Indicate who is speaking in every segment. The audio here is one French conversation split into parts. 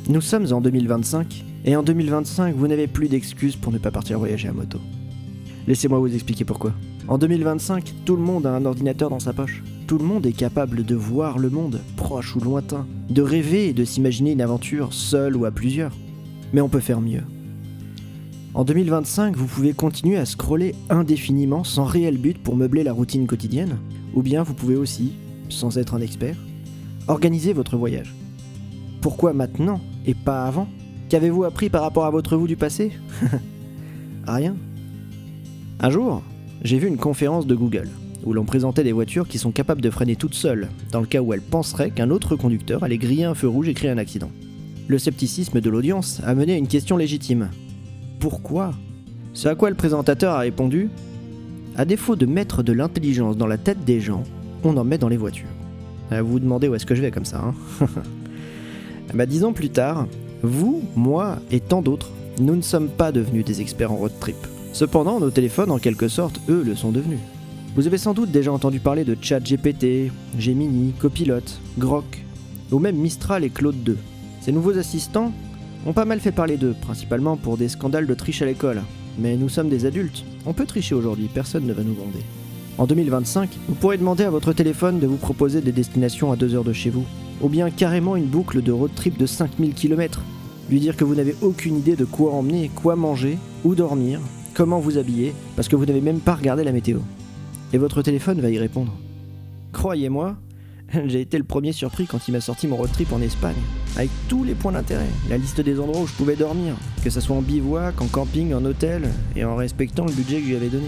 Speaker 1: Nous sommes en 2025, et en 2025, vous n'avez plus d'excuses pour ne pas partir voyager à moto. Laissez-moi vous expliquer pourquoi. En 2025, tout le monde a un ordinateur dans sa poche. Tout le monde est capable de voir le monde, proche ou lointain, de rêver et de s'imaginer une aventure seul ou à plusieurs. Mais on peut faire mieux. En 2025, vous pouvez continuer à scroller indéfiniment sans réel but pour meubler la routine quotidienne, ou bien vous pouvez aussi, sans être un expert, organiser votre voyage. Pourquoi maintenant et pas avant ? Qu'avez-vous appris par rapport à votre vous du passé ? Rien. Un jour, j'ai vu une conférence de Google, où l'on présentait des voitures qui sont capables de freiner toutes seules, dans le cas où elles penseraient qu'un autre conducteur allait griller un feu rouge et créer un accident. Le scepticisme de l'audience a mené à une question légitime. Pourquoi ? Ce à quoi le présentateur a répondu : à défaut de mettre de l'intelligence dans la tête des gens, on en met dans les voitures. Vous vous demandez où est-ce que je vais comme ça, hein ? 10 ans plus tard, vous, moi et tant d'autres, nous ne sommes pas devenus des experts en road trip. Cependant, nos téléphones, en quelque sorte, eux, le sont devenus. Vous avez sans doute déjà entendu parler de ChatGPT, Gemini, Copilot, Grok, ou même Mistral et Claude 2. Ces nouveaux assistants ont pas mal fait parler d'eux, principalement pour des scandales de triche à l'école. Mais nous sommes des adultes, on peut tricher aujourd'hui, personne ne va nous gronder. En 2025, vous pourrez demander à votre téléphone de vous proposer des destinations à 2 heures de chez vous, ou bien carrément une boucle de road trip de 5000 km. Lui dire que vous n'avez aucune idée de quoi emmener, quoi manger, où dormir, comment vous habiller, parce que vous n'avez même pas regardé la météo. Et votre téléphone va y répondre. Croyez-moi, j'ai été le premier surpris quand il m'a sorti mon road trip en Espagne, avec tous les points d'intérêt, la liste des endroits où je pouvais dormir, que ce soit en bivouac, en camping, en hôtel, et en respectant le budget que je lui avais donné.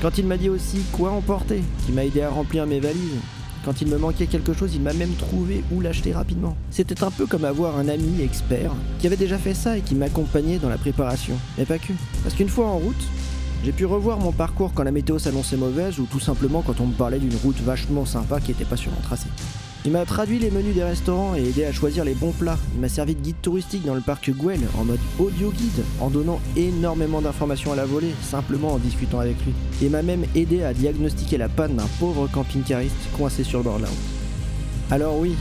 Speaker 1: Quand il m'a dit aussi quoi emporter, qui m'a aidé à remplir mes valises, quand il me manquait quelque chose, il m'a même trouvé où l'acheter rapidement. C'était un peu comme avoir un ami expert qui avait déjà fait ça et qui m'accompagnait dans la préparation. Mais pas que. Parce qu'une fois en route, j'ai pu revoir mon parcours quand la météo s'annonçait mauvaise ou tout simplement quand on me parlait d'une route vachement sympa qui était pas sur mon tracé. Il m'a traduit les menus des restaurants et aidé à choisir les bons plats. Il m'a servi de guide touristique dans le parc Güell en mode audio guide, en donnant énormément d'informations à la volée, simplement en discutant avec lui. Il m'a même aidé à diagnostiquer la panne d'un pauvre camping-cariste coincé sur le bord de la route. Alors oui,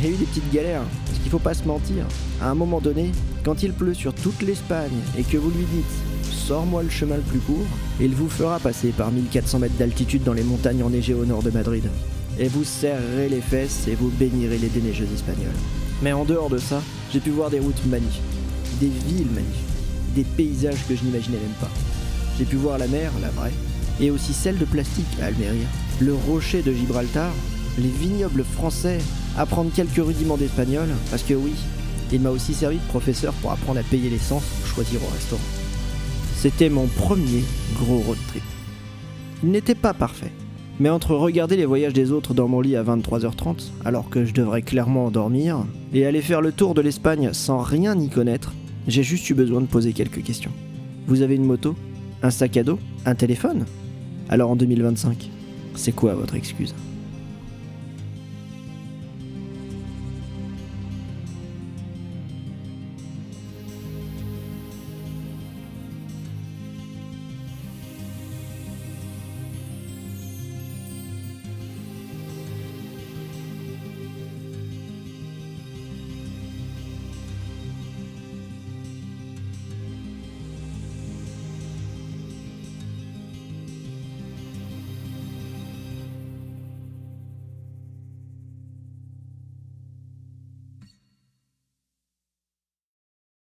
Speaker 1: j'ai eu des petites galères, parce qu'il faut pas se mentir. À un moment donné, quand il pleut sur toute l'Espagne et que vous lui dites « sors-moi le chemin le plus court », il vous fera passer par 1400 mètres d'altitude dans les montagnes enneigées au nord de Madrid. Et vous serrerez les fesses et vous bénirez les déneigeuses espagnoles. Mais en dehors de ça, j'ai pu voir des routes magnifiques, des villes magnifiques, des paysages que je n'imaginais même pas. J'ai pu voir la mer, la vraie, et aussi celle de plastique à Almeria, le rocher de Gibraltar, les vignobles français, apprendre quelques rudiments d'espagnol, parce que oui, il m'a aussi servi de professeur pour apprendre à payer l'essence ou choisir au restaurant. C'était mon premier gros road trip. Il n'était pas parfait. Mais entre regarder les voyages des autres dans mon lit à 23h30, alors que je devrais clairement dormir, et aller faire le tour de l'Espagne sans rien y connaître, j'ai juste eu besoin de poser quelques questions. Vous avez une moto ? Un sac à dos ? Un téléphone ? Alors en 2025, c'est quoi votre excuse ?